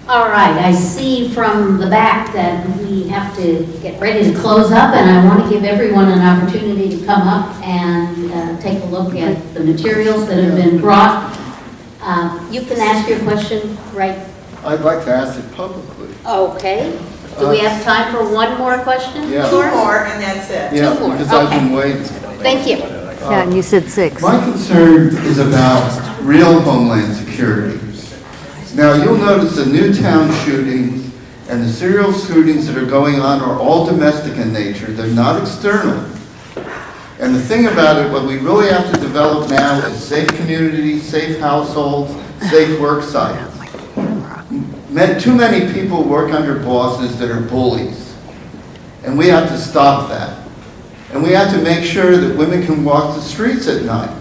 All right, I see from the back that we have to get ready to close up, and I want to give everyone an opportunity to come up and take a look at the materials that have been brought. You can ask your question right. I'd like to ask it publicly. Okay. Do we have time for one more question? Yeah. George? 2 more and that's it. Yeah, 2 more, because I've been okay. waiting. Thank you. Yeah, and you said 6. My concern is about real Homeland Security. Now, you'll notice the Newtown shootings and the serial shootings that are going on are all domestic in nature. They're not external. And the thing about it, what we really have to develop now is safe communities, safe households, safe work sites. Too many people work under bosses that are bullies. And we have to stop that. And we have to make sure that women can walk the streets at night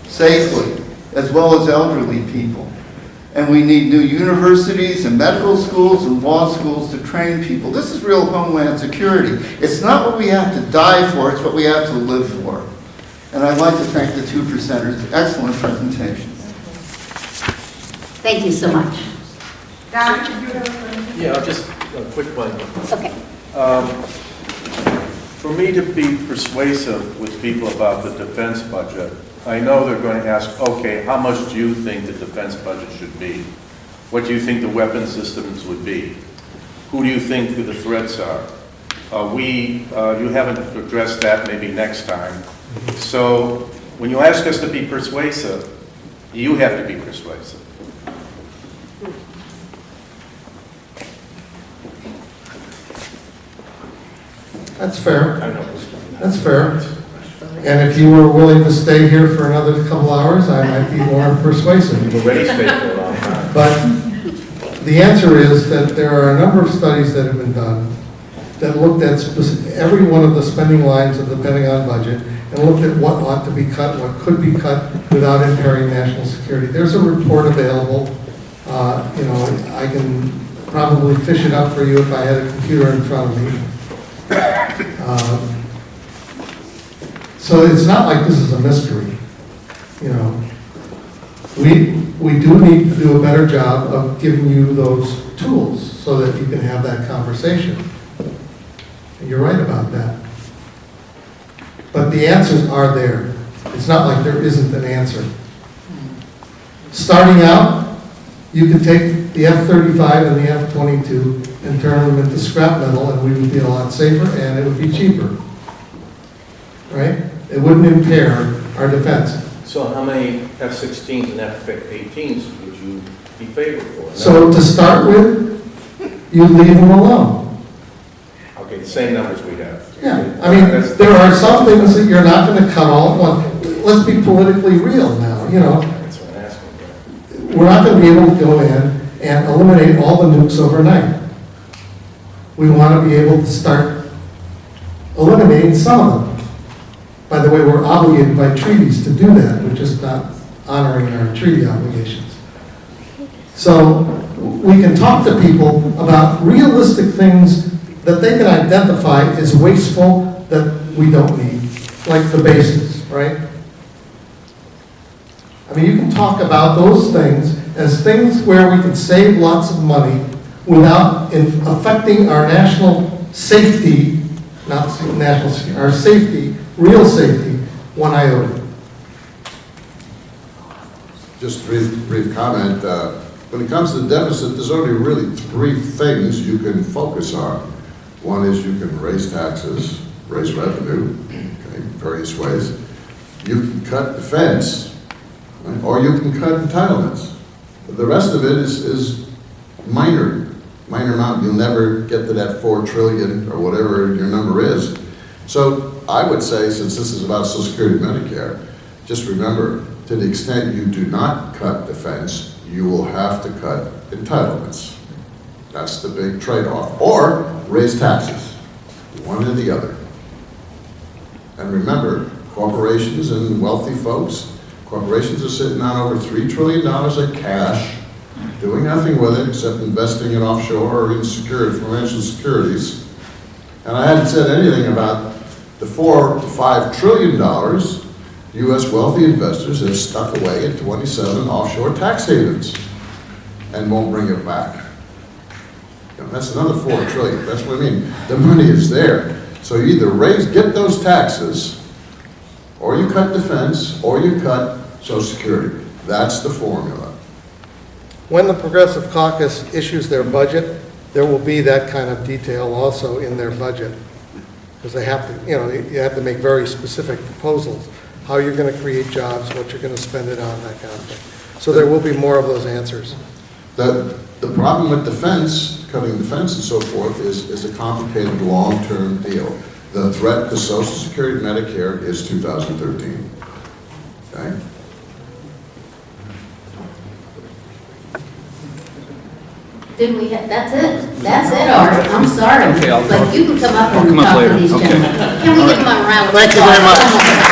safely, as well as elderly people. And we need new universities and medical schools and law schools to train people. This is real Homeland Security. It's not what we have to die for, it's what we have to live for. And I'd like to thank the 2 presenters. Excellent presentations. Thank you so much. Don, did you have a question? Yeah, just a quick one. Okay. For me to be persuasive with people about the defense budget, I know they're going to ask, okay, how much do you think the defense budget should be? What do you think the weapon systems would be? Who do you think the threats are? You haven't addressed that, maybe next time. So when you ask us to be persuasive, you have to be persuasive. That's fair. I know. That's fair. And if you were willing to stay here for another couple hours, I might be more persuasive. You've already stayed for a long time. But the answer is that there are a number of studies that have been done that looked at every one of the spending lines of the Pentagon budget and looked at what ought to be cut, what could be cut without impairing national security. There's a report available. I can probably fish it up for you if I had a computer in front of me. So it's not like this is a mystery. We do need to do a better job of giving you those tools so that you can have that conversation. And you're right about that. But the answers are there. It's not like there isn't an answer. Starting out, you could take the F-35 and the F-22 and turn them into scrap metal, and we would be a lot safer, and it would be cheaper. Right? It wouldn't impair our defense. So how many F-16s and F-18s would you be favored for? So to start with, you leave them alone. Okay, the same numbers we have. Yeah, I mean, there are some things that you're not going to cut all at once. Let's be politically real now, That's what I'm asking. Yeah. We're not going to be able to go in and eliminate all the nukes overnight. We want to be able to start eliminating some of them. By the way, we're obligated by treaties to do that. We're just not honoring our treaty obligations. So we can talk to people about realistic things that they can identify as wasteful that we don't need, like the bases, right? I mean, you can talk about those things as things where we can save lots of money without affecting our national safety, not national security, our safety, real safety, one iota. Just a brief comment. When it comes to the deficit, there's only really 3 things you can focus on. One is you can raise taxes, raise revenue, okay, various ways. You can cut defense, right? Or you can cut entitlements. The rest of it is minor amount. You'll never get to that 4 trillion or whatever your number is. So I would say, since this is about Social Security and Medicare, just remember, to the extent you do not cut defense, you will have to cut entitlements. That's the big trade-off. Or raise taxes, one or the other. And remember, corporations and wealthy folks, corporations are sitting on over $3 trillion of cash, doing nothing with it except investing in offshore or in financial securities. And I hadn't said anything about the $4 to $5 trillion U.S. wealthy investors have stuck away at 27 offshore tax havens and won't bring it back. That's another 4 trillion. That's what I mean. The money is there. So you either get those taxes, or you cut defense, or you cut Social Security. That's the formula. When the Progressive Caucus issues their budget, there will be that kind of detail also in their budget. Because they have to, you have to make very specific proposals, how you're going to create jobs, what you're going to spend it on, that kind of thing. So there will be more of those answers. The problem with defense, cutting defense and so forth, is a complicated long-term deal. The threat to Social Security and Medicare is 2013. Okay? Did we, that's it, Art, I'm sorry. Okay, But you can come up and come up talk to later. these Okay. gentlemen. Can we give them a round of applause? Thank you very much.